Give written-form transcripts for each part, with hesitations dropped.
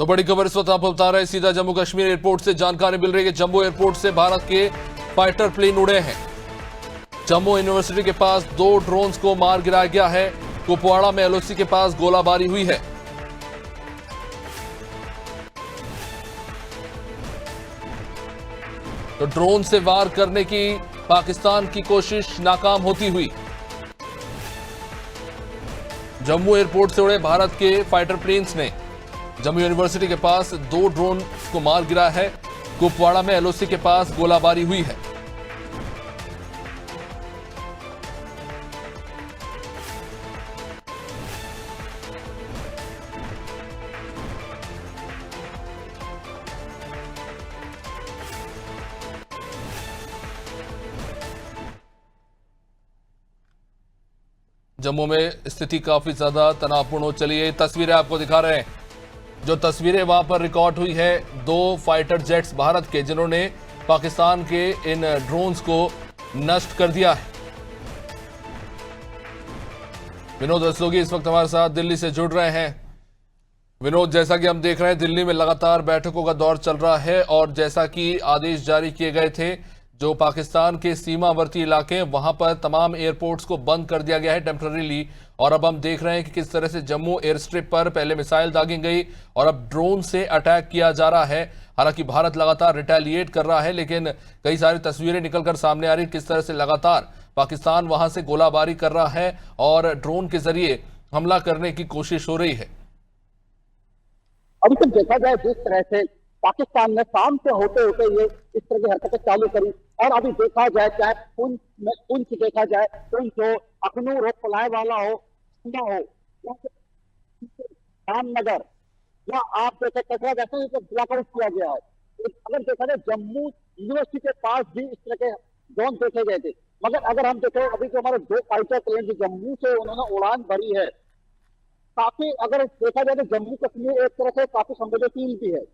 तो बड़ी खबर इस वक्त आपको बता रहे हैं, सीधा जम्मू कश्मीर एयरपोर्ट से जानकारी मिल रही है कि जम्मू एयरपोर्ट से भारत के फाइटर प्लेन उड़े हैं। जम्मू यूनिवर्सिटी के पास 2 ड्रोन्स को मार गिराया गया है। कुपवाड़ा में एलओसी के पास गोलाबारी हुई है। तो ड्रोन से वार करने की पाकिस्तान की कोशिश नाकाम होती हुई जम्मू एयरपोर्ट से उड़े भारत के फाइटर प्लेन्स ने जम्मू यूनिवर्सिटी के पास 2 ड्रोन को मार गिराया है। कुपवाड़ा में एलओसी के पास गोलाबारी हुई है। जम्मू में स्थिति काफी ज्यादा तनावपूर्ण हो चली है। तस्वीरें आपको दिखा रहे हैं। जो तस्वीरें वहां पर रिकॉर्ड हुई है 2 फाइटर जेट्स भारत के, जिन्होंने पाकिस्तान के इन ड्रोन्स को नष्ट कर दिया है। विनोद रस्तोगी इस वक्त हमारे साथ दिल्ली से जुड़ रहे हैं। विनोद, जैसा कि हम देख रहे हैं दिल्ली में लगातार बैठकों का दौर चल रहा है और जैसा कि आदेश जारी किए गए थे, जो पाकिस्तान के सीमावर्ती इलाके वहां पर तमाम एयरपोर्ट्स को बंद कर दिया गया है टेम्पररीली। और अब हम देख रहे हैं कि किस तरह से जम्मू एयर स्ट्रिप पर पहले मिसाइल दागी गई और अब ड्रोन से अटैक किया जा रहा है। हालांकि भारत लगातार रिटेलिएट कर रहा है, लेकिन कई सारी तस्वीरें निकलकर सामने आ रही किस तरह से लगातार पाकिस्तान वहां से गोलाबारी कर रहा है और ड्रोन के जरिए हमला करने की कोशिश हो रही है। अभी तक देखा जाए जिस तरह से पाकिस्तान ने शाम से होते होते ये इस तरह की हरकतें चालू करी, और अभी देखा जाए चाहे पुंछ देखा जाए, पुंछ हो, अखनूर हो, पलायवाला हो, हो रामनगर, या आप देखे कचरा जैसे ब्लॉकआउट किया गया है। अगर देखा जाए जम्मू यूनिवर्सिटी के पास भी इस तरह के ड्रोन देखे गए थे, मगर अगर हम देखें अभी जो हमारे 2 फाइटर प्लेन जो जम्मू से उन्होंने उड़ान भरी है, काफी अगर देखा जाए तो जम्मू कश्मीर एक तरह से काफी संवेदनशील भी है।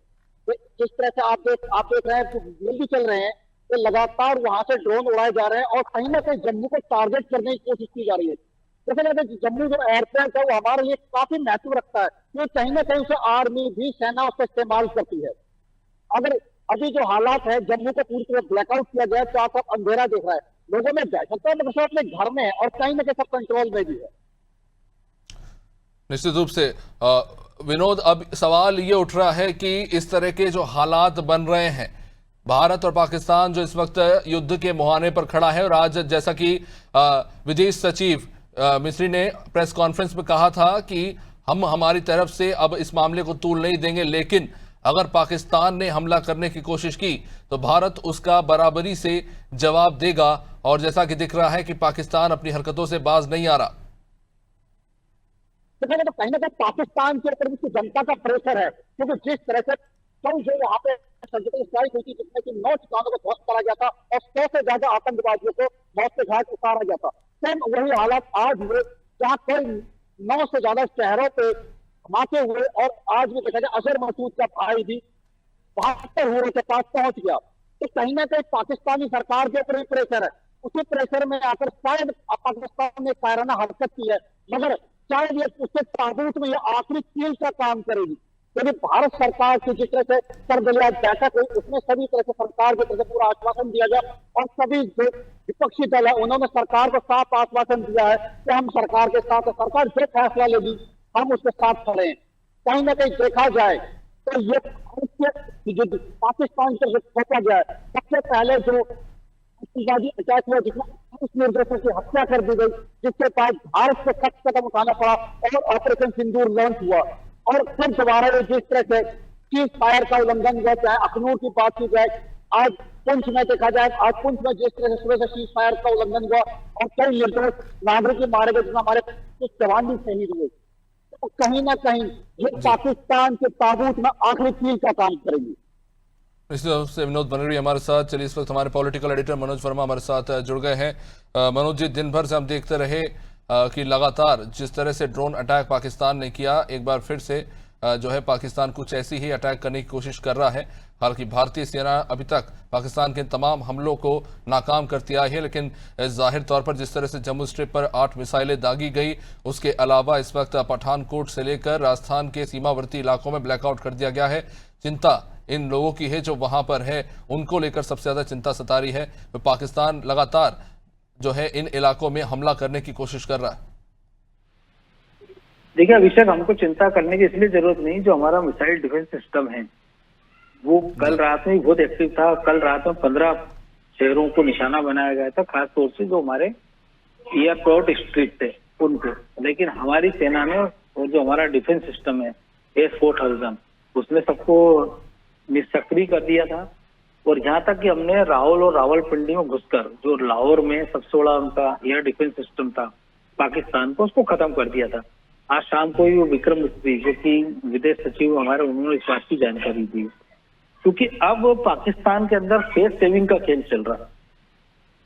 जिस तरह से आप देख रहे हैं भी चल रहे हैं तो लगातार वहां से ड्रोन उड़ाए जा रहे हैं और कहीं ना कहीं जम्मू को टारगेट करने की कोशिश की जा रही है। जैसे कहते हैं जम्मू जो एयरपोर्ट है वो हमारे लिए काफी महत्व रखता है, क्योंकि कहीं ना कहीं उसे आर्मी भी सेना उसका इस्तेमाल करती है। अगर अभी जो हालात है जम्मू को पूरी तरह ब्लैकआउट किया गया, चारों तरफ अंधेरा दिख रहा है, लोगों में दहशत है, मगर सब अपने घर में है और कहीं ना कहीं सब कंट्रोल में भी है। निश्चित रूप से विनोद, अब सवाल ये उठ रहा है कि इस तरह के जो हालात बन रहे हैं, भारत और पाकिस्तान जो इस वक्त युद्ध के मुहाने पर खड़ा है, और आज जैसा कि विदेश सचिव मिस्री ने प्रेस कॉन्फ्रेंस में कहा था कि हम हमारी तरफ से अब इस मामले को तूल नहीं देंगे, लेकिन अगर पाकिस्तान ने हमला करने की कोशिश की तो भारत उसका बराबरी से जवाब देगा। और जैसा कि दिख रहा है कि पाकिस्तान अपनी हरकतों से बाज नहीं आ रहा। तो कहीं ना कहीं पाकिस्तान के ऊपर भी जनता का प्रेशर है, क्योंकि जिस तरह से कल जो वहां पे सर्जिकल स्ट्राइक हुई थी जिसमें कि 9 ठिकानों को ध्वस्त करा गया था और 100 से ज्यादा आतंकवादियों को मौत के घाट उतारा गया था, सेम वही हालात आज हुए जहां कई 9 से ज्यादा शहरों पे धमाके हुए और आज भी देखा जाए अजहर मसूद का भाई भी 72 हुए के पास पहुंच गया। तो कहीं ना कहीं पाकिस्तानी सरकार के ऊपर भी प्रेशर है। उसी प्रेशर में आकर शायद पाकिस्तान ने कायराना हरकत की है, मगर शायद ये उसके ताबूत में ये आखिरी कील का काम करेगी। क्योंकि भारत सरकार की जिस तरह से सर्वदलीय बैठक हुई उसमें सभी तरह से सरकार की तरफ से पूरा आश्वासन दिया गया और सभी जो विपक्षी दल है उन्होंने सरकार को साफ आश्वासन दिया है कि हम सरकार के साथ, सरकार जो फैसला लेगी हम उसके साथ खड़े हैं। कहीं ना कहीं देखा जाए तो ये जो पाकिस्तान से सोचा गया है, सबसे पहले जो अटैक हुआ जिसमें उस निर्देशों की हत्या कर दी गई, जिसके बाद भारत को सख्त कदम उठाना पड़ा और ऑपरेशन सिंदूर लॉन्च हुआ। और फिर दोबारा जिस तरह से सीज फायर का उल्लंघन हुआ, चाहे अखनूर की बात की जाए, आज पुंछ में देखा जाए, आज पुंछ में जिस तरह से सुबह से सीज फायर का उल्लंघन हुआ और कई निर्दोष नागरिक मारे गए, जिसमें हमारे कुछ जवान भी शहीद हुए, तो कहीं ना कहीं ये पाकिस्तान के ताबूत में आखिरी कील का काम करेगी। निश्चित रूप से विनोद बनर्जी हमारे साथ। चलिए, इस वक्त हमारे पॉलिटिकल एडिटर मनोज वर्मा हमारे साथ जुड़ गए हैं। मनोज जी, दिन भर से हम देखते रहे कि लगातार जिस तरह से ड्रोन अटैक पाकिस्तान ने किया, एक बार फिर से जो है पाकिस्तान कुछ ऐसी ही अटैक करने की कोशिश कर रहा है। हालांकि भारतीय सेना अभी तक पाकिस्तान के तमाम हमलों को नाकाम करती आई है, लेकिन जाहिर तौर पर जिस तरह से जम्मू स्ट्रिप पर 8 मिसाइलें दागी गई, उसके अलावा इस वक्त पठानकोट से लेकर राजस्थान के सीमावर्ती इलाकों में ब्लैकआउट कर दिया गया है। चिंता इन लोगों की है जो वहां पर है, उनको लेकर सबसे ज्यादा चिंता सता रही है। तो पाकिस्तान लगातार जो है इन इलाकों में हमला करने की कोशिश कर रहा है। देखिए अभिषेक, हमको चिंता करने की इसलिए जरूरत नहीं, जो हमारा मिसाइल डिफेंस सिस्टम है वो कल रात में बहुत एक्टिव था। कल रात में 15 शहरों को निशाना बनाया गया था, खास तौर से जो हमारे एयरपोर्ट स्ट्रीट थे उनको। लेकिन हमारी सेना ने और जो हमारा डिफेंस सिस्टम है S-4000 उसने सबको निष्क्रिय कर दिया था। और यहाँ तक कि हमने राहुल और रावलपिंडी में घुसकर जो लाहौर में सबसे बड़ा उनका एयर डिफेंस सिस्टम था पाकिस्तान को, उसको खत्म कर दिया था। आज शाम को ही वो विक्रम मिस्री जो कि विदेश सचिव हमारे, उन्होंने इस बात की जानकारी दी, क्योंकि अब पाकिस्तान के अंदर फेस सेविंग का खेल चल रहा है।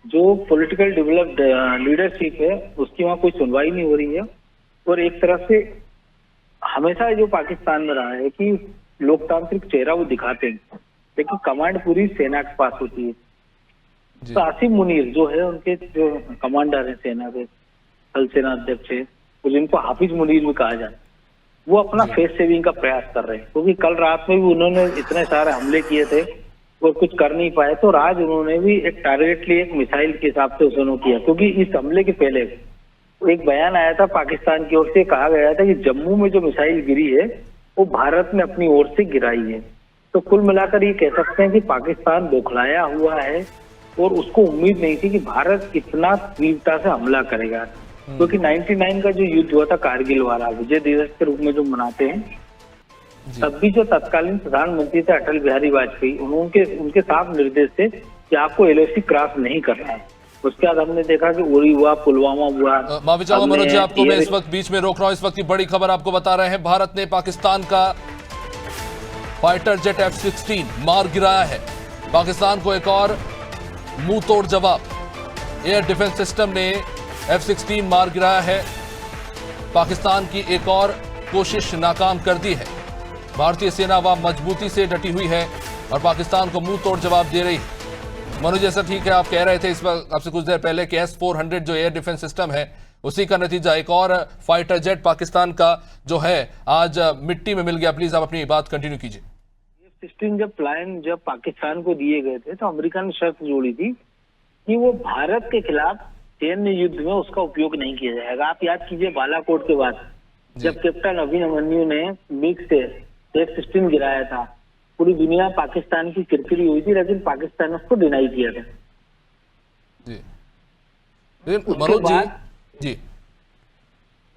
जो पॉलिटिकल डेवलप्ड लीडरशिप है उसकी वहाँ कोई सुनवाई नहीं हो रही है। और एक तरह से हमेशा जो पाकिस्तान में रहा है कि लोकतांत्रिक चेहरा वो दिखाते हैं, लेकिन कमांड पूरी सेना के पास होती है। तो आसिम मुनीर जो है उनके जो कमांडर है सेना के, थल सेना अध्यक्ष है, जिनको हाफिज मुनीर भी कहा जाए, वो अपना फेस सेविंग का प्रयास कर रहे हैं। क्योंकि कल रात में भी उन्होंने इतने सारे हमले किए थे और कुछ कर नहीं पाए, तो आज उन्होंने भी एक टारगेटली एक मिसाइल के हिसाब से उसने किया। क्योंकि इस हमले के पहले एक बयान आया था पाकिस्तान की ओर से, कहा गया था कि जम्मू में जो मिसाइल गिरी है वो भारत ने अपनी ओर से गिराई है। तो कुल मिलाकर ये कह सकते हैं कि पाकिस्तान बौखलाया हुआ है और उसको उम्मीद नहीं थी कि भारत इतना तीव्रता से हमला करेगा। क्योंकि 99 का जो युद्ध हुआ था कारगिल वाला, विजय दिवस के रूप में जो मनाते हैं, तब भी जो तत्कालीन प्रधानमंत्री थे अटल बिहारी वाजपेयी, उनके साफ निर्देश थे कि आपको LOC क्रॉस नहीं करना है। उसके बाद हमने देखा कि उरी हुआ, पुलवामा हुआ। माफी चाहूंगा मनोज जी, आपको मैं इस वक्त बीच में रोक रहा हूं। इस वक्त की बड़ी खबर आपको बता रहे हैं, भारत ने पाकिस्तान का फाइटर जेट F-16 मार गिराया है। पाकिस्तान को एक और मुंह तोड़ जवाब। एयर डिफेंस सिस्टम ने F-16 मार गिराया है। पाकिस्तान की एक और कोशिश नाकाम कर दी है। भारतीय सेना वह मजबूती से डटी हुई है और पाकिस्तान को मुंह तोड़ जवाब दे रही है। मनोज जैसा ठीक है, आप कह रहे थे इस वक्त आपसे कुछ देर पहले कि S-400 जो एयर डिफेंस सिस्टम है उसी का नतीजा एक और फाइटर जेट पाकिस्तान का जो है आज मिट्टी में मिल गया। प्लीज आप अपनी बात कंटिन्यू कीजिए। F-16 जब पाकिस्तान को दिए गए थे तो अमेरिका ने शर्त जोड़ी थी कि वो भारत के खिलाफ सैन्य युद्ध में उसका उपयोग नहीं किया जाएगा। आप याद कीजिए बालाकोट के बाद जब कैप्टन अभिमन्यु ने मिग से F-16 गिराया था, पूरी दुनिया पाकिस्तान की किरकिरी हुई थी, लेकिन पाकिस्तान ने उसको डिनाई किया था। मनोज जी,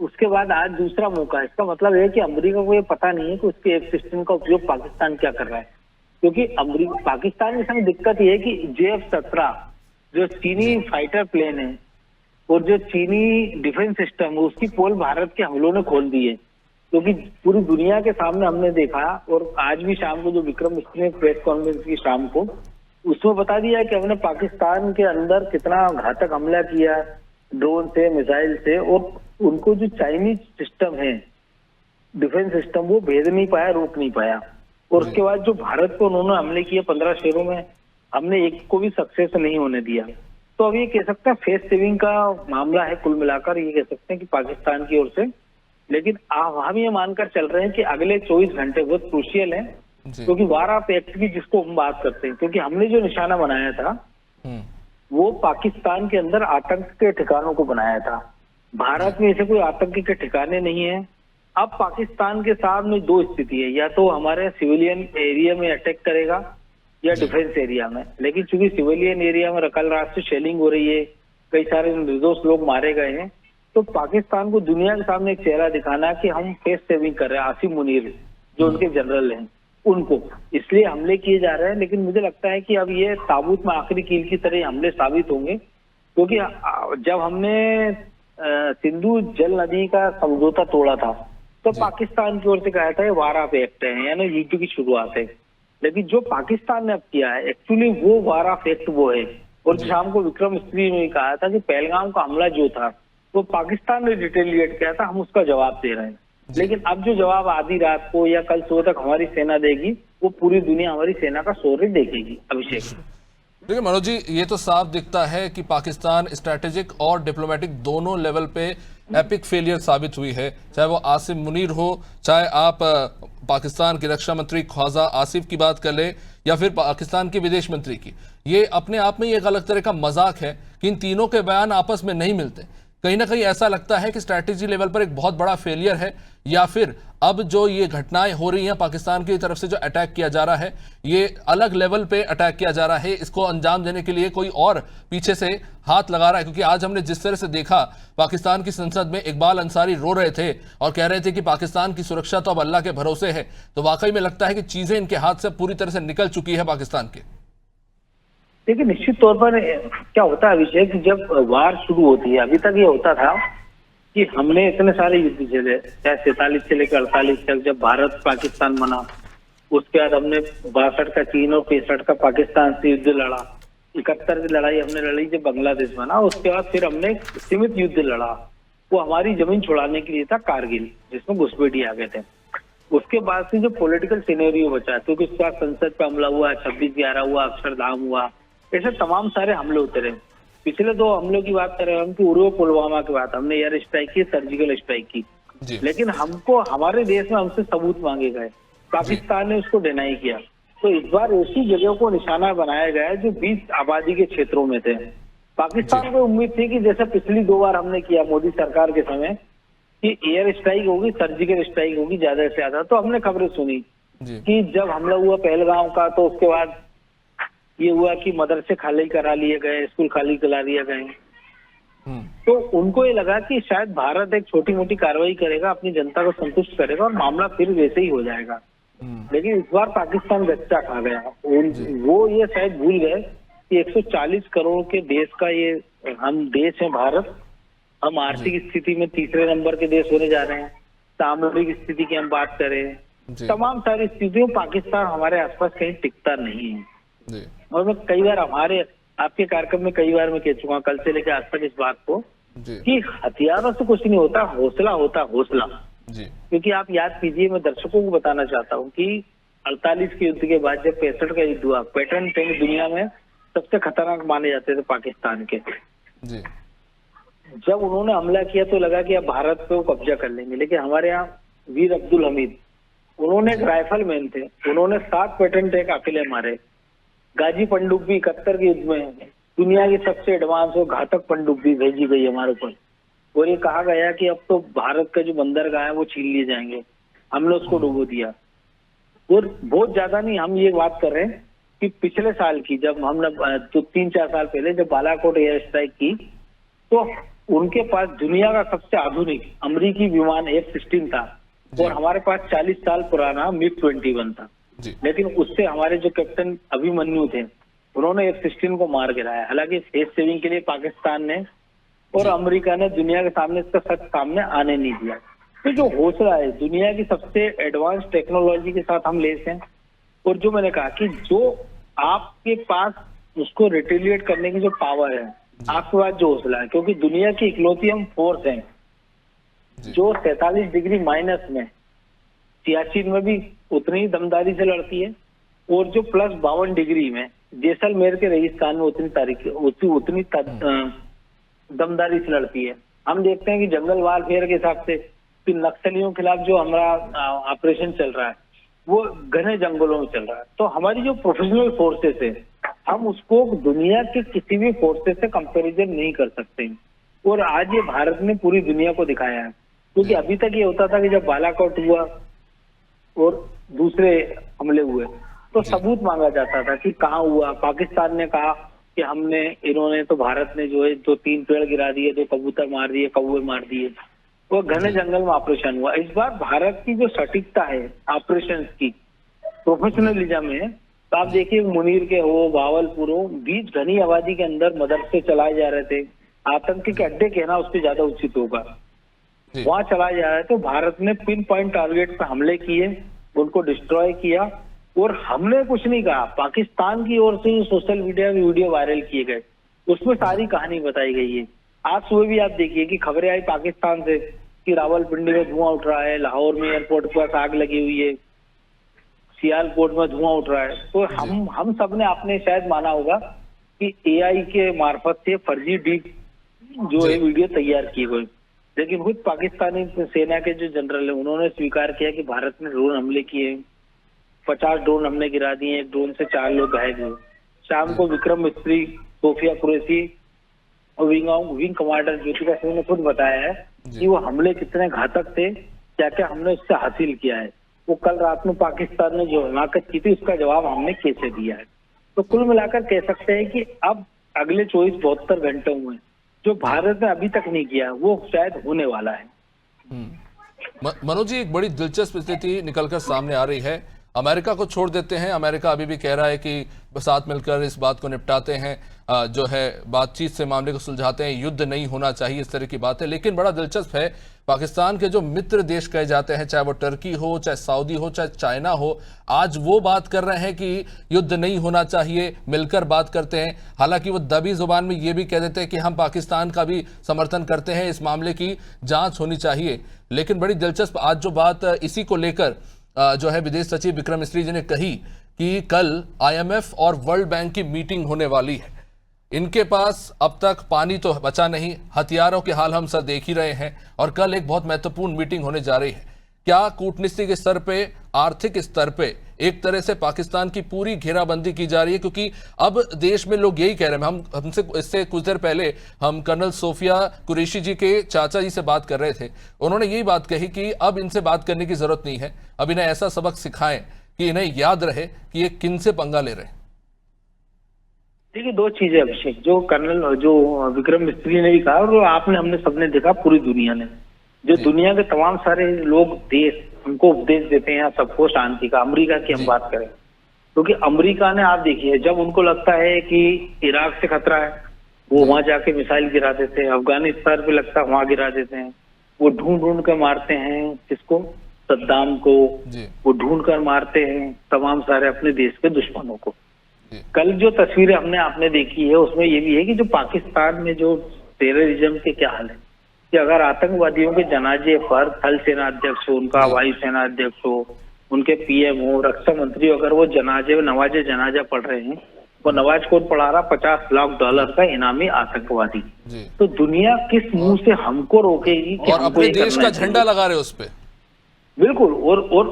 उसके बाद आज दूसरा मौका। इसका मतलब है कि अमेरिका को ये पता नहीं है कि उसके F-16 का उपयोग पाकिस्तान क्या कर रहा है। क्योंकि पाकिस्तान के संग दिक्कत ये है कि JF-17 जो चीनी फाइटर प्लेन है और जो चीनी डिफेंस सिस्टम है उसकी पोल भारत के हमलों ने खोल दी है। क्योंकि पूरी दुनिया के सामने हमने देखा, और आज भी शाम को जो विक्रम मिस्री ने प्रेस कॉन्फ्रेंस की शाम को, उसमें बता दिया कि हमने पाकिस्तान के अंदर कितना घातक हमला किया ड्रोन से, मिसाइल से, और उनको जो चाइनीज सिस्टम है डिफेंस सिस्टम वो भेद नहीं पाया, रोक नहीं पाया। और उसके बाद जो भारत को उन्होंने हमले किए 15 शहरों में, हमने एक को भी सक्सेस नहीं होने दिया। तो अब ये कह सकते हैं फेस सेविंग का मामला है। कुल मिलाकर ये कह सकते हैं कि पाकिस्तान की ओर से, लेकिन हम ये मानकर चल रहे हैं कि अगले 24 घंटे बहुत क्रूशियल है। क्योंकि वार ऑफ एक्ट की जिसको हम बात करते हैं, क्योंकि हमने जो निशाना बनाया था वो पाकिस्तान के अंदर आतंक के ठिकानों को बनाया था। भारत में ऐसे कोई आतंक के ठिकाने नहीं है। अब पाकिस्तान के सामने दो स्थिति है, या तो हमारे सिविलियन एरिया में अटैक करेगा या डिफेंस एरिया में। लेकिन चूंकि सिविलियन एरिया में कल रात से शेलिंग हो रही है, कई सारे निर्दोष लोग मारे गए हैं, तो पाकिस्तान को दुनिया के सामने एक चेहरा दिखाना कि हम फेस सेविंग कर रहे हैं। आसिम मुनीर जो उनके जनरल हैं उनको इसलिए हमले किए जा रहे हैं। लेकिन मुझे लगता है कि अब ये ताबूत में आखिरी कील की तरह हमले साबित होंगे। क्योंकि जब हमने सिंधु जल नदी का समझौता तोड़ा था तो पाकिस्तान की ओर से कहा था ये वार ऑफ एक्ट है, यानी युद्ध की शुरुआत है। लेकिन जो पाकिस्तान ने अब किया है एक्चुअली वो वार ऑफ एक्ट वो है। और शाम को विक्रम मिस्री ने कहा था कि पहलगाम का हमला जो था वो पाकिस्तान ने रिटेलिएट किया था, हम उसका जवाब दे रहे हैं। लेकिन अब जो जवाब आधी रात को या कल सुबह तक हमारी सेना देगी, वो पूरी दुनिया हमारी सेना का शौर्य देखेगी। अभिषेक, देखिए मनोज जी, ये तो साफ दिखता है कि पाकिस्तान स्ट्रैटेजिक और डिप्लोमेटिक दोनों लेवल पे एपिक फेलियर साबित हुई है। चाहे वो आसिम मुनीर हो, चाहे आप पाकिस्तान के रक्षा मंत्री ख्वाजा आसिफ की बात कर ले, या फिर पाकिस्तान के विदेश मंत्री की, ये अपने आप में एक अलग तरह का मजाक है कि इन तीनों के बयान आपस में नहीं मिलते। कहीं ना कहीं ऐसा लगता है कि स्ट्रैटेजी लेवल पर एक बहुत बड़ा फेलियर है, या फिर अब जो ये घटनाएं हो रही हैं, पाकिस्तान की तरफ से जो अटैक किया जा रहा है, ये अलग लेवल पे अटैक किया जा रहा है, इसको अंजाम देने के लिए कोई और पीछे से हाथ लगा रहा है। क्योंकि आज हमने जिस तरह से देखा, पाकिस्तान की संसद में इकबाल अंसारी रो रहे थे और कह रहे थे कि पाकिस्तान की सुरक्षा तो अब अल्लाह के भरोसे है। तो वाकई में लगता है कि चीजें इनके हाथ से पूरी तरह से निकल चुकी है पाकिस्तान के। देखिए, निश्चित तौर पर क्या होता है अभिषेक, जब वार शुरू होती है, अभी तक ये होता था कि हमने इतने सारे युद्ध झेले, चाहे 47 से लेकर 48 तक, जब भारत पाकिस्तान बना, उसके बाद हमने 62 का चीन और 65 का पाकिस्तान से युद्ध लड़ा, 71 की लड़ाई हमने लड़ी जब बांग्लादेश बना, उसके बाद फिर हमने एक सीमित युद्ध लड़ा, वो हमारी जमीन छुड़ाने के लिए था, कारगिल, जिसमें घुसपैठी आ गए थे। उसके बाद से जो पॉलिटिकल सिनेरियो बचा, क्योंकि उसके बाद संसद पे हमला हुआ, 26/11 हुआ, अक्षरधाम हुआ, ऐसे तमाम सारे हमले होते रहे। पिछले 2 हमलों की बात करें हम कि उरी पुलवामा की बात, हमने एयर स्ट्राइक की, सर्जिकल स्ट्राइक की, लेकिन हमको हमारे देश में हमसे सबूत मांगे गए, पाकिस्तान ने उसको डिनाई किया। तो इस बार ऐसी जगहों को निशाना बनाया गया है जो 20 आबादी के क्षेत्रों में थे। पाकिस्तान को उम्मीद थी कि जैसे पिछली 2 बार हमने किया मोदी सरकार के समय कि एयर स्ट्राइक होगी, सर्जिकल स्ट्राइक होगी ज्यादा से ज्यादा। तो हमने खबरें सुनी कि जब हमला हुआ पहलगांव का, तो उसके बाद ये हुआ कि मदरसे खाली करा लिए गए, स्कूल खाली करा दिए गए। तो उनको ये लगा कि शायद भारत एक छोटी मोटी कार्रवाई करेगा, अपनी जनता को संतुष्ट करेगा और मामला फिर वैसे ही हो जाएगा। लेकिन इस बार पाकिस्तान गच्चा खा गया। वो ये शायद भूल गए कि 140 करोड़ के देश का ये हम देश है भारत, हम आर्थिक स्थिति में तीसरे नंबर के देश होने जा रहे हैं, सामरिक स्थिति की हम बात करें, तमाम सारी स्थितियों पाकिस्तान हमारे आसपास कहीं टिकता नहीं है। और मैं कई बार आपके कार्यक्रम में कई बार मैं कह चुका हूँ, कल से लेकर आज तक इस बात को, कि हथियारों से कुछ नहीं होता, हौसला होता, हौसला। क्योंकि आप याद कीजिए, मैं दर्शकों को बताना चाहता हूँ कि 48 के युद्ध के बाद जब 65 का युद्ध हुआ, पैटर्न टैंक दुनिया में सबसे खतरनाक माने जाते थे पाकिस्तान के। जब उन्होंने हमला किया तो लगा कि अब भारत पे वो कब्जा कर लेंगे, लेकिन हमारे यहाँ वीर अब्दुल हमीद, उन्होंने एक राइफल मैन थे, उन्होंने 7 पैटर्न टैंक अकेले मारे। गाजी पनडुब्बी 71 के युद्ध में दुनिया की सबसे एडवांस और घातक पनडुब्बी भेजी गई हमारे ऊपर, और ये कहा गया कि अब तो भारत का जो बंदरगाह है वो छीन लिए जाएंगे। हमने उसको डुबो दिया। और बहुत ज्यादा नहीं, हम ये बात कर रहे हैं कि पिछले साल की, जब हमने तो 3-4 साल पहले जब बालाकोट एयर स्ट्राइक की, तो उनके पास दुनिया का सबसे आधुनिक अमेरिकी विमान F-16 था, और हमारे पास 40 साल पुराना MiG-21 था। लेकिन उससे हमारे जो कैप्टन अभिमन्यु थे, उन्होंने F-16 को मार गिराया। हालांकि फेस सेविंग के लिए पाकिस्तान ने और अमेरिका ने दुनिया के सामने इसका सच सामने आने नहीं दिया। तो जो हौसला है, दुनिया की सबसे एडवांस टेक्नोलॉजी के साथ हम लेस हैं, और जो मैंने कहा कि जो आपके पास उसको रिटेलिएट करने की जो पावर है, आपके पास जो हौसला है, क्योंकि दुनिया की इकलौती हम फोर्स हैं जो 47 डिग्री माइनस में सियाचिन में भी उतनी ही दमदारी से लड़ती है, और जो +52 डिग्री में जैसलमेर के रेगिस्तान में उतनी दमदारी से लड़ती है। हम देखते हैं कि जंगल वारफेयर के हिसाब से कि नक्सलियों के खिलाफ जो हमारा ऑपरेशन चल रहा है वो घने जंगलों में चल रहा है। तो हमारी जो प्रोफेशनल फोर्सेस है, हम उसको दुनिया के किसी भी फोर्सेस से कंपैरिजन नहीं कर सकते। और आज ये भारत ने पूरी दुनिया को दिखाया है, क्योंकि अभी तक ये होता था कि जब बालाकोट हुआ और दूसरे हमले हुए तो सबूत मांगा जाता था कि कहाँ हुआ। पाकिस्तान ने कहा कि इन्होंने तो भारत ने जो है 2-3 पेड़ गिरा दिए, 2 कबूतर मार दिए, कौवे मार दिए, वो घने जंगल में ऑपरेशन हुआ। इस बार भारत की जो सटीकता है ऑपरेशन की, प्रोफेशनलिज्म है, तो आप देखिए मुनीर के हो, भावलपुर हो, 20 घनी आबादी के अंदर मदरसे चलाए जा रहे थे। आतंकी के अड्डे कहना उससे ज्यादा उचित होगा, वहां चलाया जा रहा है। तो भारत ने पिन पॉइंट टारगेट पर हमले किए, उनको डिस्ट्रॉय किया, और हमने कुछ नहीं कहा। पाकिस्तान की ओर से सोशल मीडिया में वीडियो वायरल किए गए, उसमें सारी कहानी बताई गई है। आज सुबह भी आप देखिए कि खबरें आई पाकिस्तान से कि रावलपिंडी में धुआं उठ रहा है, लाहौर में एयरपोर्ट के पास आग लगी हुई है, सियालकोट में धुआं उठ रहा है। तो हम सब ने आपने शायद माना होगा कि एआई के मार्फत से फर्जी डीप जो है वीडियो तैयार किए गए, लेकिन खुद पाकिस्तानी सेना के जो जनरल है उन्होंने स्वीकार किया कि भारत ने ड्रोन हमले किए, 50 ड्रोन हमने गिरा दिए, एक ड्रोन से 4 लोग घायल हुए। शाम को विक्रम मिस्त्री, सोफिया कुरैशी और विंग कमांडर ज्योतिका सिंह ने खुद बताया है कि वो हमले कितने घातक थे, क्या क्या हमने उससे हासिल किया है। वो कल रात में पाकिस्तान ने जो हमाकत की थी उसका जवाब हमने कैसे दिया है। तो कुल मिलाकर कह सकते हैं कि अब अगले 24-72 घंटों में जो भारत ने अभी तक नहीं किया वो शायद होने वाला है। मनोज जी, एक बड़ी दिलचस्प स्थिति निकलकर सामने आ रही है। अमेरिका को छोड़ देते हैं, अमेरिका अभी भी कह रहा है कि साथ मिलकर इस बात को निपटाते हैं, जो है बातचीत से मामले को सुलझाते हैं, युद्ध नहीं होना चाहिए, इस तरह की बातें। लेकिन बड़ा दिलचस्प है, पाकिस्तान के जो मित्र देश कहे जाते हैं, चाहे वो टर्की हो, चाहे सऊदी हो, चाहे चाइना हो, आज वो बात कर रहे हैं कि युद्ध नहीं होना चाहिए, मिलकर बात करते हैं। हालांकि वो दबी जुबान में ये भी कह देते हैं कि हम पाकिस्तान का भी समर्थन करते हैं, इस मामले की जांच होनी चाहिए। लेकिन बड़ी दिलचस्प आज जो बात इसी को लेकर जो है विदेश सचिव विक्रम मिस्री जी ने कही कि कल आईएमएफ और वर्ल्ड बैंक की मीटिंग होने वाली है। इनके पास अब तक पानी तो बचा नहीं, हथियारों के हाल हम सब देख ही रहे हैं, और कल एक बहुत महत्वपूर्ण मीटिंग होने जा रही है। क्या कूटनीतिक स्तर पे, आर्थिक स्तर पे एक तरह से पाकिस्तान की पूरी घेराबंदी की जा रही है? क्योंकि अब देश में लोग यही कह रहे हैं, हमसे इससे कुछ देर पहले हम कर्नल सोफिया कुरैशी जी के चाचा जी से बात कर रहे थे, उन्होंने यही बात कही कि अब इनसे बात करने की जरूरत नहीं है, अब इन्हें ऐसा सबक सिखाएं कि इन्हें याद रहे कि ये किन से पंगा ले रहे हैं। देखिए, 2 चीजें अभिषेक, जो कर्नल जो विक्रम मिस्त्री ने भी कहा और आपने हमने सबने देखा, पूरी दुनिया ने, जो दुनिया के तमाम सारे लोग देश हमको उपदेश देते हैं सबको शांति का। अमेरिका की हम बात करें, क्योंकि अमेरिका ने, आप देखिए, जब उनको लगता है कि इराक से खतरा है वो वहां जाके मिसाइल गिरा देते हैं, अफगानिस्तान पे लगता है वहां गिरा देते हैं, वो ढूंढ ढूंढ कर मारते हैं किसको, सद्दाम को, वो ढूंढ कर मारते हैं तमाम सारे अपने देश के दुश्मनों को। कल जो तस्वीरें हमने आपने देखी है उसमें ये भी है कि जो पाकिस्तान में जो टेररिज्म के क्या हाल है, कि अगर आतंकवादियों के जनाजे पर थल सेना अध्यक्ष हो, उनका वायु सेना अध्यक्ष हो, उनके पीएम हो, रक्षा मंत्री, अगर वो नवाजे जनाजा पढ़ रहे हैं, वो नवाज कौन पढ़ा रहा, $50 लाख का इनामी आतंकवादी। तो दुनिया किस मुंह से हमको रोकेगी कि और अपने देश का झंडा लगा रहे उस पे? बिल्कुल।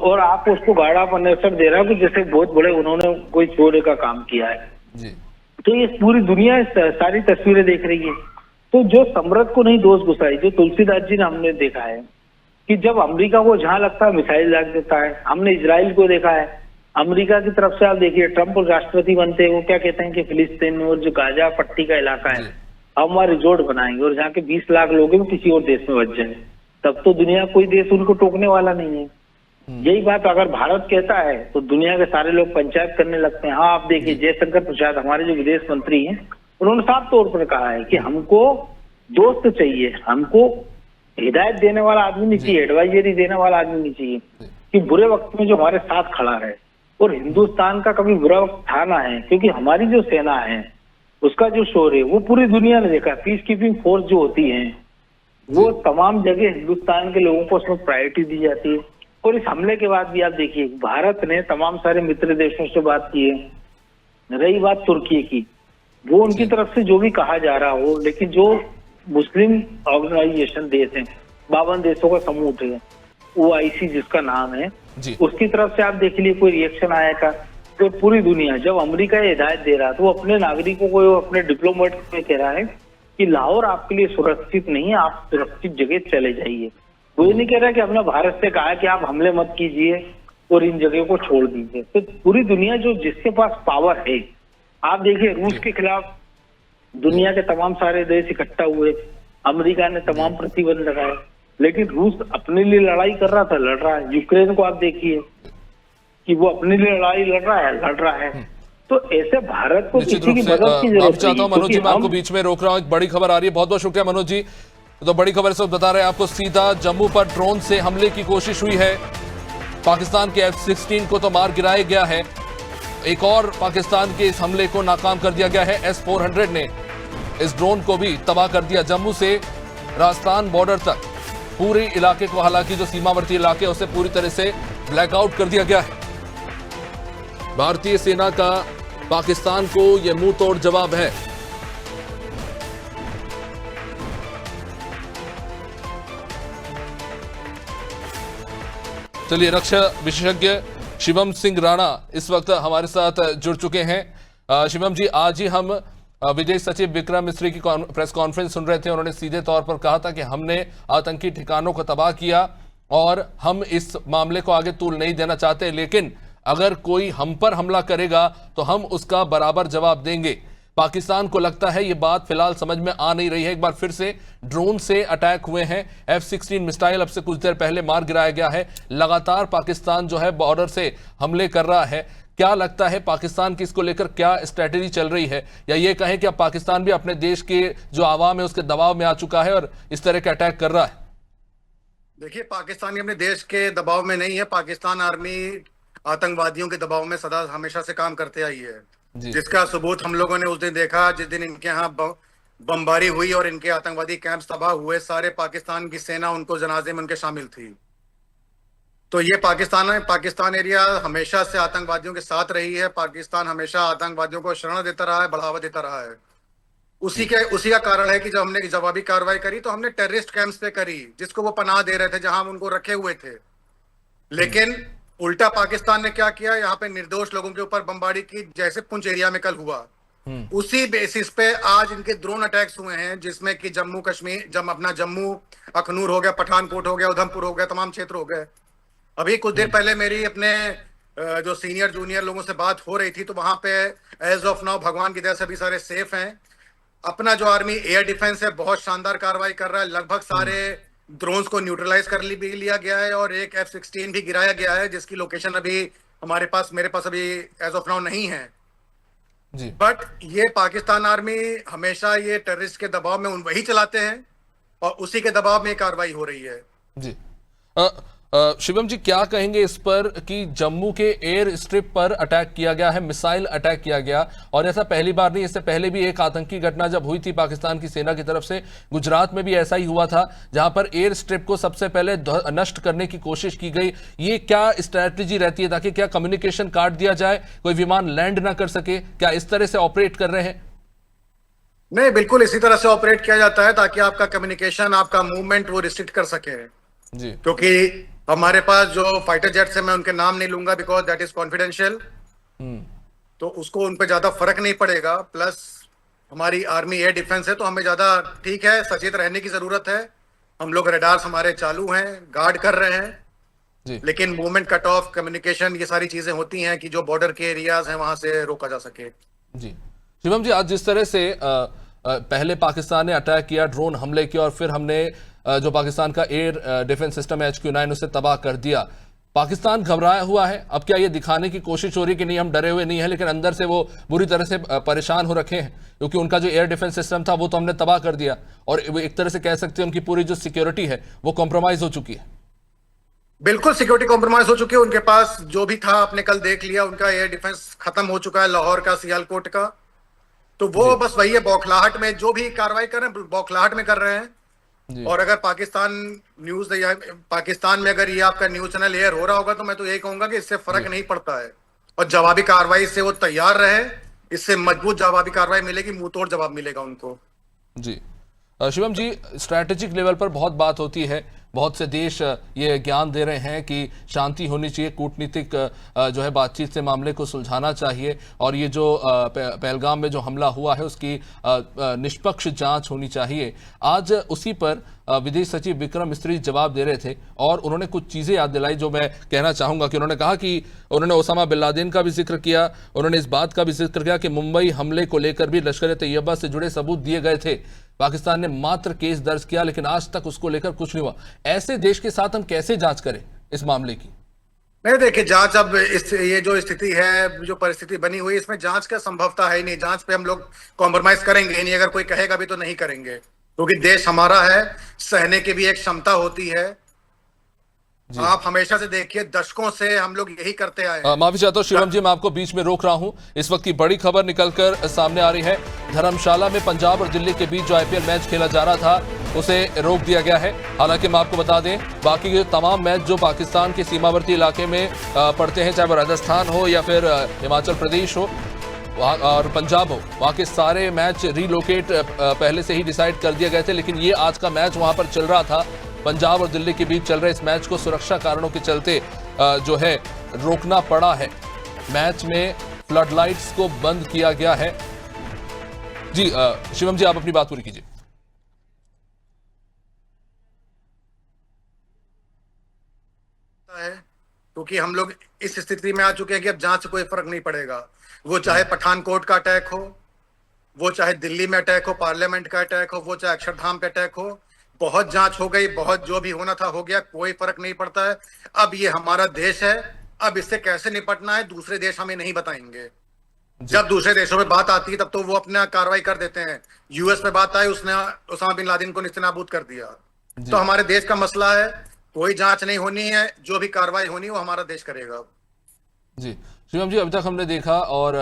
और आप उसको गाड़ा पर नजर दे रहा हो कि जैसे बहुत बड़े उन्होंने कोई चोरी का काम किया है जी। तो ये पूरी दुनिया सारी तस्वीरें देख रही है। तो जो सम्राट को नहीं दोष घुसाई, जो तुलसीदास जी ने हमने देखा है कि जब अमेरिका को जहां लगता है मिसाइल दाग देता है। हमने इजराइल को देखा है, अमेरिका की तरफ से आप देखिए, ट्रंप राष्ट्रपति बनते हैं, वो क्या कहते हैं कि फिलिस्तीन और जो गाजा पट्टी का इलाका है हम वहाँ रिजोर्ट बनाएंगे, और जहाँ के 20 लाख लोग हैं किसी और देश में बच जाए, तब तो दुनिया कोई देश उनको टोकने वाला नहीं है। यही बात अगर भारत कहता है तो दुनिया के सारे लोग पंचायत करने लगते हैं। हाँ, आप देखिए, जयशंकर प्रसाद हमारे जो विदेश मंत्री हैं, उन्होंने साफ तौर पर कहा है कि हमको दोस्त चाहिए, हमको हिदायत देने वाला आदमी नहीं चाहिए, एडवाइजरी देने वाला आदमी नहीं चाहिए, कि बुरे वक्त में जो हमारे साथ खड़ा रहे। और हिंदुस्तान का कभी बुरा वक्त था ना है, क्योंकि हमारी जो सेना है उसका जो शोर है वो पूरी दुनिया ने देखा। पीस कीपिंग फोर्स जो होती है वो तमाम जगह हिंदुस्तान के लोगों को उसमें प्रायोरिटी दी जाती है। और इस हमले के बाद भी आप देखिए, भारत ने तमाम सारे मित्र देशों से बात की है। रही बात तुर्की की, वो उनकी तरफ से जो भी कहा जा रहा हो, लेकिन जो मुस्लिम ऑर्गेनाइजेशन देश है, 52 देशों का समूह है, OIC जिसका नाम है, उसकी तरफ से आप देख लिए कोई रिएक्शन आया का? तो पूरी दुनिया, जब अमेरिका ये हिदायत दे रहा तो वो अपने नागरिकों को, अपने डिप्लोमेट को कह रहा है कि लाहौर आपके लिए सुरक्षित नहीं है, आप सुरक्षित जगह चले जाइए। वो ये नहीं कह रहा कि हमने भारत से कहा कि आप हमले मत कीजिए और इन जगह को छोड़ दीजिए। तो पूरी दुनिया जो जिसके पास पावर है, आप देखिए, रूस के खिलाफ दुनिया के तमाम सारे देश इकट्ठा हुए, अमेरिका ने तमाम प्रतिबंध लगाए, लेकिन रूस अपने लिए लड़ाई कर रहा था, लड़ रहा है। यूक्रेन को आप देखिए कि वो अपने लिए लड़ाई लड़ रहा है। तो ऐसे भारत को किसी की मदद की जरूरत नहीं। चाहता हूं मनोज जी, मैं आपको बीच में रोक रहा हूं, एक बड़ी खबर आ रही है। बहुत बहुत शुक्रिया मनोज जी। तो बड़ी खबर से बता रहे हैं आपको, सीधा जम्मू पर ड्रोन से हमले की कोशिश हुई है। पाकिस्तान के F-16 को तो मार गिराया गया है, एक और पाकिस्तान के इस हमले को नाकाम कर दिया गया है। S-400 ने इस ड्रोन को भी तबाह कर दिया। जम्मू से राजस्थान बॉर्डर तक पूरे इलाके को, हालांकि जो सीमावर्ती इलाके उसे पूरी तरह से ब्लैकआउट कर दिया गया है। भारतीय सेना का पाकिस्तान को यह मुंह तोड़ जवाब है। चलिए, रक्षा विशेषज्ञ शिवम सिंह राणा इस वक्त हमारे साथ जुड़ चुके हैं। शिवम जी, आज ही हम विदेश सचिव विक्रम मिस्री की प्रेस कॉन्फ्रेंस सुन रहे थे। उन्होंने सीधे तौर पर कहा था कि हमने आतंकी ठिकानों को तबाह किया और हम इस मामले को आगे तूल नहीं देना चाहते, लेकिन अगर कोई हम पर हमला करेगा तो हम उसका बराबर जवाब देंगे। पाकिस्तान को लगता है ये बात फिलहाल समझ में आ नहीं रही है। एक बार फिर से ड्रोन से अटैक हुए हैं, F-16 मिसाइल अब से कुछ देर पहले मार गिराया गया है। लगातार पाकिस्तान जो है बॉर्डर से हमले कर रहा है। क्या लगता है पाकिस्तान की इसको लेकर क्या स्ट्रेटेजी चल रही है, या ये कहें कि अब पाकिस्तान भी अपने देश के जो आवाम है उसके दबाव में आ चुका है और इस तरह के अटैक कर रहा है? देखिए, पाकिस्तान अपने देश के दबाव में नहीं है। पाकिस्तान आर्मी आतंकवादियों के दबाव में सदा हमेशा से काम करते आई है, जिसका सबूत हम लोगों ने उस दिन देखा जिस दिन इनके यहाँ बमबारी हुई और इनके आतंकवादी कैंप्स तबाह हुए। सारे पाकिस्तान की सेना उनको जनाजे में उनके शामिल थी। तो ये पाकिस्तान एरिया हमेशा से आतंकवादियों के साथ रही है। पाकिस्तान हमेशा आतंकवादियों को शरण देता रहा है, बढ़ावा देता रहा है। उसी का कारण है कि जब हमने जवाबी कार्रवाई करी तो हमने टेररिस्ट कैंप्स पे करी, जिसको वो पनाह दे रहे थे, जहां हम उनको रखे हुए थे। लेकिन उल्टा पाकिस्तान ने क्या किया, यहाँ पे निर्दोष लोगों के ऊपर बमबारी की, जैसे पुंछ एरिया में कल हुआ। उसी बेसिस पे आज इनके ड्रोन अटैक्स हुए हैं, जिसमें कि जम्मू अखनूर हो गया, पठानकोट हो गया, उधमपुर हो गया, तमाम क्षेत्र हो गए। अभी कुछ देर पहले मेरी अपने जो सीनियर जूनियर लोगों से बात हो रही थी, तो वहां पे एज ऑफ नाउ भगवान की दया से भी सारे सेफ हैं। अपना जो आर्मी एयर डिफेंस है बहुत शानदार कार्रवाई कर रहा है। लगभग सारे ड्रोन्स को न्यूट्रलाइज कर लिया गया है और एक F-16 भी गिराया गया है, जिसकी लोकेशन अभी मेरे पास अभी एज ऑफ नाउ नहीं है जी। बट ये पाकिस्तान आर्मी हमेशा ये टेररिस्ट के दबाव में वही चलाते हैं और उसी के दबाव में कार्रवाई हो रही है जी। शिवम जी, क्या कहेंगे इस पर कि जम्मू के एयर स्ट्रिप पर अटैक किया गया है, मिसाइल अटैक किया गया, और ऐसा पहली बार नहीं, इससे पहले भी एक आतंकी घटना जब हुई थी पाकिस्तान की सेना की तरफ से, गुजरात में भी ऐसा ही हुआ था, जहां पर एयर स्ट्रिप को सबसे पहले नष्ट करने की कोशिश की गई। ये क्या स्ट्रैटेजी रहती है, ताकि क्या कम्युनिकेशन काट दिया जाए, कोई विमान लैंड ना कर सके? क्या इस तरह से ऑपरेट कर रहे हैं? नहीं, बिल्कुल इसी तरह से ऑपरेट किया जाता है, ताकि आपका कम्युनिकेशन, आपका मूवमेंट वो रिस्ट्रिक्ट कर सके जी। क्योंकि हमारे पास जो फाइटर जेट्स है, मैं उनके नाम नहीं लूंगा बिकॉज दैट इज कॉन्फिडेंशियल, तो उसको उन पे ज्यादा फर्क नहीं पड़ेगा। प्लस हमारी आर्मी एयर डिफेंस है, तो हमें ज्यादा ठीक है, सचेत रहने की जरूरत है। हम लोग रडार्स हमारे चालू हैं, गार्ड कर रहे हैं जी। लेकिन मूवमेंट, कट ऑफ, कम्युनिकेशन, ये सारी चीजें होती हैं कि जो बॉर्डर के एरियाज हैं वहां से रोका जा सके जी। शिवम जी, आज जिस तरह से पहले पाकिस्तान ने अटैक किया, ड्रोन हमले किया, और फिर हमने जो पाकिस्तान का एयर डिफेंस सिस्टम है HQ-9 उसे तबाह कर दिया, पाकिस्तान घबराया हुआ है। अब क्या ये दिखाने की कोशिश हो रही है कि नहीं, हम डरे हुए नहीं है, लेकिन अंदर से वो बुरी तरह से परेशान हो रखे हैं, क्योंकि उनका जो एयर डिफेंस सिस्टम था वो तो हमने तबाह कर दिया, और एक तरह से कह सकते हैं उनकी पूरी जो सिक्योरिटी है वो कॉम्प्रोमाइज हो चुकी है। बिल्कुल सिक्योरिटी कॉम्प्रोमाइज हो चुकी है। उनके पास जो भी था आपने कल देख लिया, उनका एयर डिफेंस खत्म हो चुका है, लाहौर का, सियालकोट का। तो वो बस वही है, बौखलाहट में जो भी कार्रवाई कर रहे हैं, बौखलाहट में कर रहे हैं। और अगर पाकिस्तान में अगर ये आपका न्यूज चैनल एयर हो रहा होगा, तो मैं तो यही कहूंगा कि इससे फर्क नहीं पड़ता है, और जवाबी कार्रवाई से वो तैयार रहे। इससे मजबूत जवाबी कार्रवाई मिलेगी, मुंह तोड़ जवाब मिलेगा उनको जी। शिवम जी, स्ट्रैटेजिक लेवल पर बहुत बात होती है, बहुत से देश ये ज्ञान दे रहे हैं कि शांति होनी चाहिए, कूटनीतिक जो है बातचीत से मामले को सुलझाना चाहिए, और ये जो पहलगाम में जो हमला हुआ है उसकी निष्पक्ष जांच होनी चाहिए। आज उसी पर विदेश सचिव विक्रम मिस्री जवाब दे रहे थे, और उन्होंने कुछ चीज़ें याद दिलाई जो मैं कहना चाहूँगा। कि उन्होंने कहा कि उन्होंने ओसामा बिन लादेन का भी जिक्र किया, उन्होंने इस बात का भी जिक्र किया कि मुंबई हमले को लेकर भी लश्कर तैयबा से जुड़े सबूत दिए गए थे, पाकिस्तान ने मात्र केस दर्ज किया, लेकिन आज तक उसको लेकर कुछ नहीं हुआ। ऐसे देश के साथ हम कैसे जांच करें इस मामले की? नहीं, देखिए, जांच अब ये जो स्थिति है, जो परिस्थिति बनी हुई है, इसमें जांच का संभवता है ही नहीं। जांच पे हम लोग कॉम्प्रोमाइज करेंगे ही नहीं, अगर कोई कहेगा भी तो नहीं करेंगे, क्योंकि देश हमारा है, सहने की भी एक क्षमता होती है। आप हमेशा से देखिए, दशकों से हम लोग यही करते आए हैं। माफी चाहता हूँ शिवम जी, मैं आपको बीच में रोक रहा हूं। इस वक्त की बड़ी खबर निकलकर सामने आ रही है। धर्मशाला में पंजाब और दिल्ली के बीच जो IPL मैच खेला जा रहा था, उसे रोक दिया गया है। हालांकि मैं आपको बता दें, बाकी के तमाम मैच जो पाकिस्तान के सीमावर्ती इलाके में पड़ते हैं, चाहे वो राजस्थान हो या फिर हिमाचल प्रदेश हो और पंजाब हो, वहाँ के सारे मैच रीलोकेट पहले से ही डिसाइड कर दिए गए थे। लेकिन ये आज का मैच वहाँ पर चल रहा था, पंजाब और दिल्ली के बीच चल रहे इस मैच को सुरक्षा कारणों के चलते जो है रोकना पड़ा है। मैच में फ्लड लाइट्स को बंद किया गया है। जी शिवम जी, आप अपनी बात पूरी कीजिए। क्योंकि हम लोग इस स्थिति में आ चुके हैं कि अब जहां से कोई फर्क नहीं पड़ेगा, वो चाहे पठानकोट का अटैक हो, वो चाहे दिल्ली में अटैक हो, पार्लियामेंट का अटैक हो, वो चाहे अक्षरधाम पे अटैक हो। बहुत जांच हो गई, बहुत जो भी होना था हो गया, कोई फर्क नहीं पड़ता है। अब ये हमारा देश है, अब इससे कैसे निपटना है दूसरे देश हमें नहीं बताएंगे। जब दूसरे देशों में बात आती है तब तो वो अपना कार्रवाई कर देते हैं। यूएस में बात आई, उसने उसामा बिन लादेन को नेस्तनाबूद कर दिया। तो हमारे देश का मसला है, कोई जांच नहीं होनी है, जो भी कार्रवाई होनी वो हमारा देश करेगा। जी शिवम जी, अभी तक हमने देखा और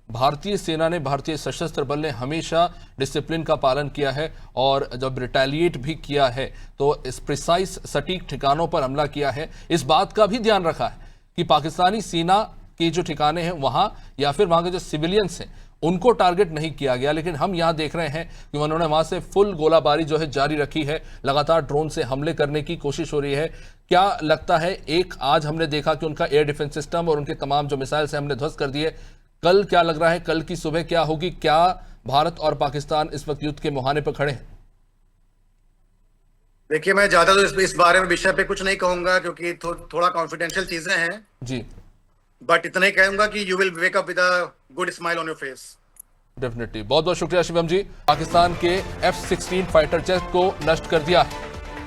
भारतीय सेना ने, भारतीय सशस्त्र बल ने हमेशा डिसिप्लिन का पालन किया है और जब रिटेलिएट भी किया है तो इस प्रिसाइज सटीक ठिकानों पर हमला किया है। इस बात का भी ध्यान रखा है कि पाकिस्तानी सेना के जो ठिकाने हैं वहां या फिर वहां के जो सिविलियंस हैं उनको टारगेट नहीं किया गया। लेकिन हम यहां देख रहे हैं कि उन्होंने वहां से फुल गोलाबारी जो है जारी रखी है, लगातार ड्रोन से हमले करने की कोशिश हो रही है। क्या लगता है, एक आज हमने देखा कि उनका एयर डिफेंस सिस्टम और उनके तमाम जो मिसाइल से हमने ध्वस्त कर दिए, कल क्या लग रहा है, कल की सुबह क्या होगी? क्या भारत और पाकिस्तान इस वक्त युद्ध के मुहाने पर खड़े हैं? देखिए, मैं ज्यादा तो इस बारे में विषय पे कुछ नहीं कहूंगा क्योंकि थोड़ा कॉन्फिडेंशियल चीजें हैं जी, बट इतना ही कहूंगा कि you will wake up with a good smile on your face. Definitely. बहुत बहुत शुक्रिया शिवम जी। पाकिस्तान के F-16 फाइटर जेट को नष्ट कर दिया है,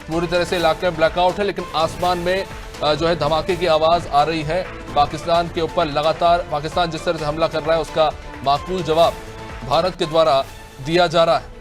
पूरी तरह से इलाके में ब्लैकआउट है, लेकिन आसमान में जो है धमाके की आवाज आ रही है। पाकिस्तान के ऊपर लगातार पाकिस्तान जिस तरह से हमला कर रहा है उसका माकूल जवाब भारत के द्वारा दिया जा रहा है।